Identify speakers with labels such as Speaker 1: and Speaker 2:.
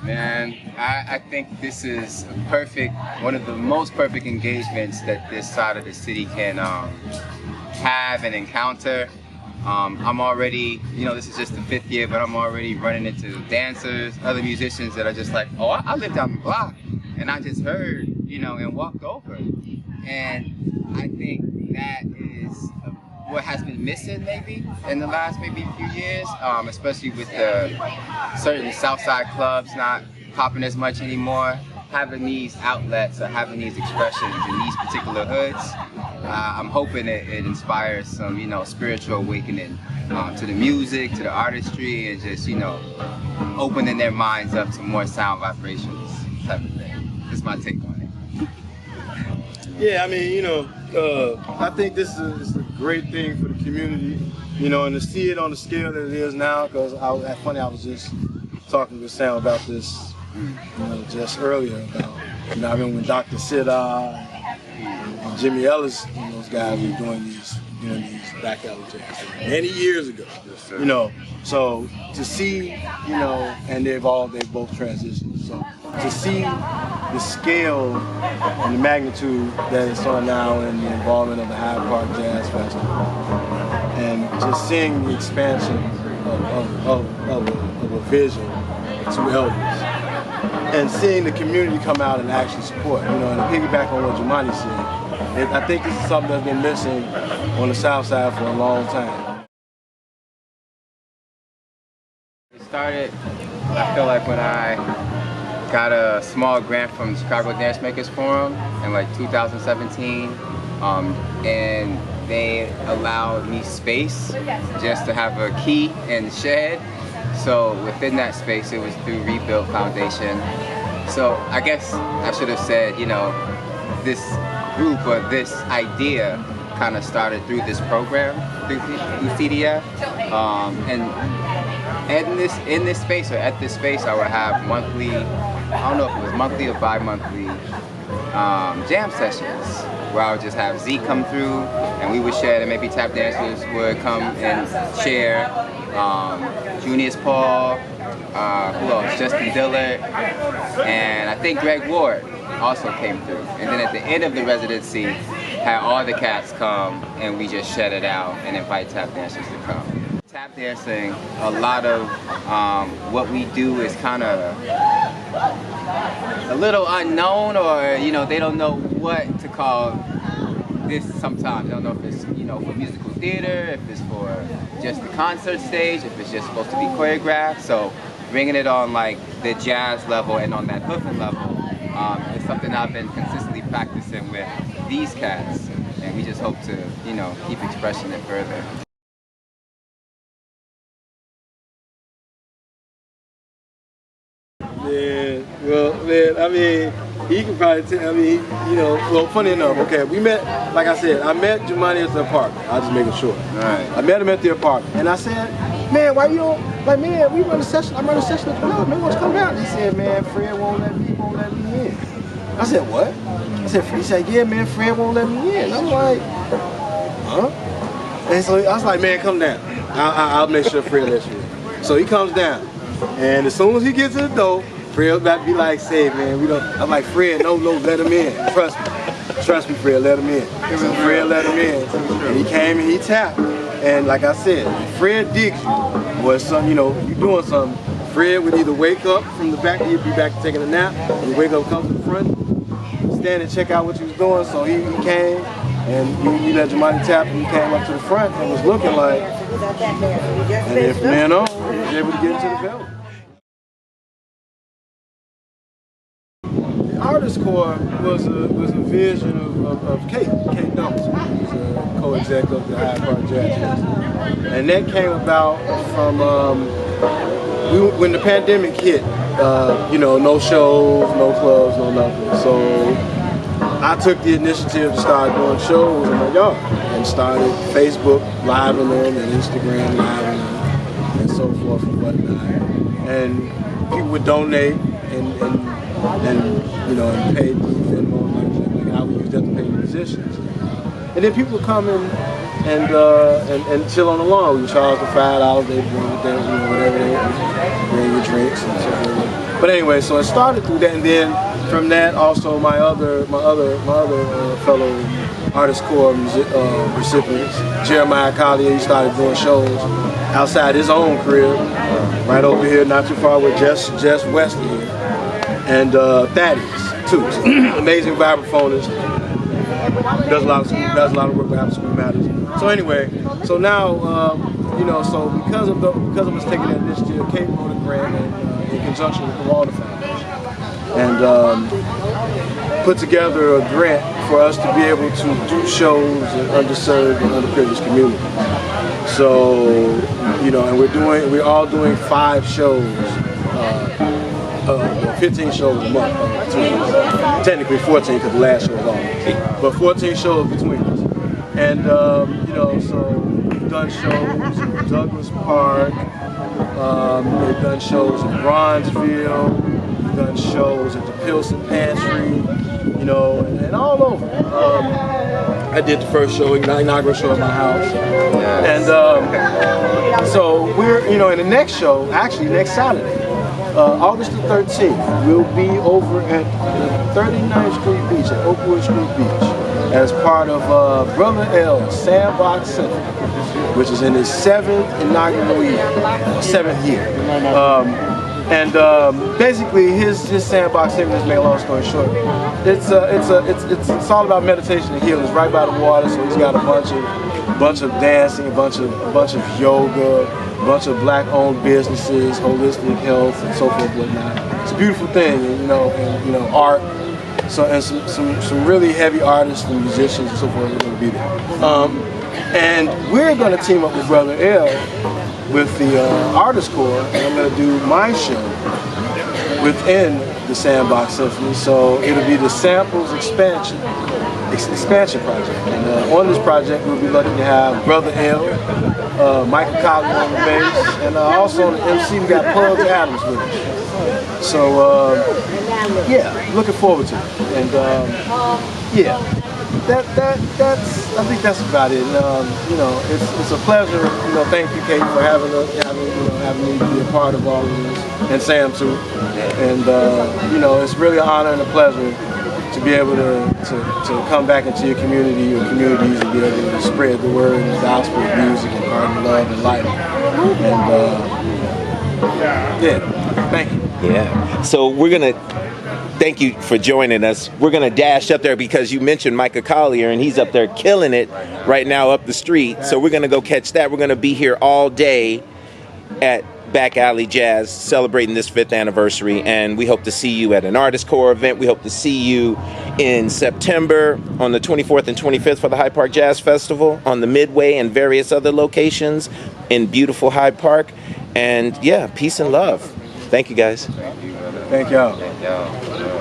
Speaker 1: Man, I think this is one of the most perfect engagements that this side of the city can have and encounter. I'm already, this is just the 5th year, but I'm already running into dancers, other musicians that are just like, oh, I live down the block, and I just heard, and walked over. And I think that is what has been missing maybe in the last maybe few years, especially with the certain Southside clubs not popping as much anymore. Having these outlets or having these expressions in these particular hoods, I'm hoping it inspires some, spiritual awakening to the music, to the artistry, and just, opening their minds up to more sound vibrations type of thing. That's my take on it.
Speaker 2: Yeah, I mean, I think this is a great thing for the community, and to see it on the scale that it is now, because I was just talking with Sam about this, just earlier about, I remember when Dr. Siddha and Jimmy Ellis, those guys were doing these back alley jazz many years ago, so to see, and they both transitioned, so to see the scale and the magnitude that it's on now and the involvement of the Hyde Park Jazz Festival, and just seeing the expansion of a vision to elders, and seeing the community come out and actually support, and to piggyback on what Jumaane said, I think this is something that's been missing on the South Side for a long time.
Speaker 1: It started, I feel like, when I got a small grant from the Chicago Dance Makers Forum in like 2017, and they allowed me space just to have a key in the shed. So within that space, it was through Rebuild Foundation. So I guess I should have said, this group or this idea kind of started through this program, through CDF, and in this space, or at this space, I would have monthly, I don't know if it was monthly or bi-monthly jam sessions, where I would just have Z come through and we would share, and maybe tap dancers would come and share. Junius Paul, who else? Justin Dillard, and I think Greg Ward also came through. And then at the end of the residency, had all the cats come and we just shut it out and invite tap dancers to come. Tap dancing, a lot of what we do is kind of a little unknown, or they don't know what to call this sometimes. They don't know if it's for musical theater, if it's for just the concert stage, if it's just supposed to be choreographed. So bringing it on like the jazz level and on that hoofing level is something I've been consistently practicing with these cats, and we just hope to keep expressing it further.
Speaker 2: Yeah, well, man, I mean, he can probably tell, well, funny enough, okay, we met, like I said, I met Jumaane at the apartment. I'll just make it short.
Speaker 1: Right.
Speaker 2: I met him at the apartment, and I said, man, why you don't, like, man, we run a session, I run a session at the club, man, why don't you come down? He said, man, Fred won't let me in. I said, what? He said, yeah, man, Fred won't let me in. I'm like, huh? And so I was like, man, come down. I'll make sure Fred lets you in. So he comes down, and as soon as he gets to the door, Fred about to be like, say, man, we don't. I'm like, Fred, no, let him in. Trust me, Fred, let him in. So Fred let him in, and he came and he tapped. And like I said, Fred digs you, was some, you doing something. Fred would either wake up from the back, he'd be back taking a nap, and he'd wake up, come to the front, stand and check out what you was doing. So he came, and he let Jumaane tap, and he came up to the front and was looking like, and then from then on, he was able to get into the building. Artist Corps was a vision of Kate Dumpton, who's a co-exec of the Hyde Park Jazz, and that came about from when the pandemic hit. No shows, no clubs, no nothing. So I took the initiative to start doing shows in my yard and started Facebook living them and Instagram living them and so forth and whatnot. And people would donate and pay Venmo, like I would use that to pay the musicians. And then people would come in and chill on the lawn. We would charge them $5, they bring whatever they bring your drinks and so forth. But anyway, so it started through that, and then from that also my other fellow Artist Corps recipients, Jeremiah Collier, he started doing shows outside his own crib, right over here, not too far with Jess Wesley here, and Thaddeus too, amazing vibraphonist. Does a lot of work with After School Matters. So anyway, so now you know, so because of us taking that initiative, Kate wrote a grant in conjunction with the Walter Foundation, and put together a grant for us to be able to do shows in underserved and underprivileged communities. So, you know, and we're all doing 5 shows, 15 shows a month. Technically 14 because the last show was off, but 14 shows between us. And you know, so we've done shows in Douglas Park, we've done shows in Bronzeville, we've done shows at the Pilsen Pantry, you know, and all over. I did the first show, inaugural show at my house. Yes. And so we're, you know, in the next show, actually next Saturday, August the 13th, we'll be over at 39th Street Beach, at Oakwood Street Beach, as part of Brother L's Sandbox Center, which is in his 7th inaugural year, 7th year. And basically his Sandbox Center, to make a long story short, it's all about meditation and healing. It's right by the water, so he's got a bunch of dancing, a bunch of yoga, a bunch of black-owned businesses, holistic health, and so forth, whatnot. It's a beautiful thing, and, you know, art. So, and some really heavy artists and musicians and so forth are going to be there. And we're going to team up with Brother L with the Artist Corps, and I'm going to do my show within the Sandbox Symphony. So it'll be the Samples Expansion Project. And on this project, we'll be lucky to have Brother L, Michael Collins on the bass, and also on the MC, we got Pug Adams with us. So, yeah, looking forward to it. And yeah, I think that's about it. You know, it's a pleasure. You know, thank you, Kate, for having me be a part of all of this, and Sam too. And you know, it's really an honor and a pleasure to be able to come back into your communities, and be able to spread the word and the gospel of music and art and love and light. And yeah, thank you.
Speaker 3: Yeah. So we're gonna thank you for joining us. We're gonna dash up there because you mentioned Micah Collier, and he's up there killing it right now up the street. So we're gonna go catch that. We're gonna be here all day at Back Alley Jazz celebrating this 5th anniversary, and we hope to see you at an Artist Corps event. We hope to see you in September on the 24th and 25th for the Hyde Park Jazz Festival, on the Midway and various other locations in beautiful Hyde Park. And yeah, peace and love. Thank you, guys.
Speaker 2: Thank y'all.
Speaker 1: Thank y'all.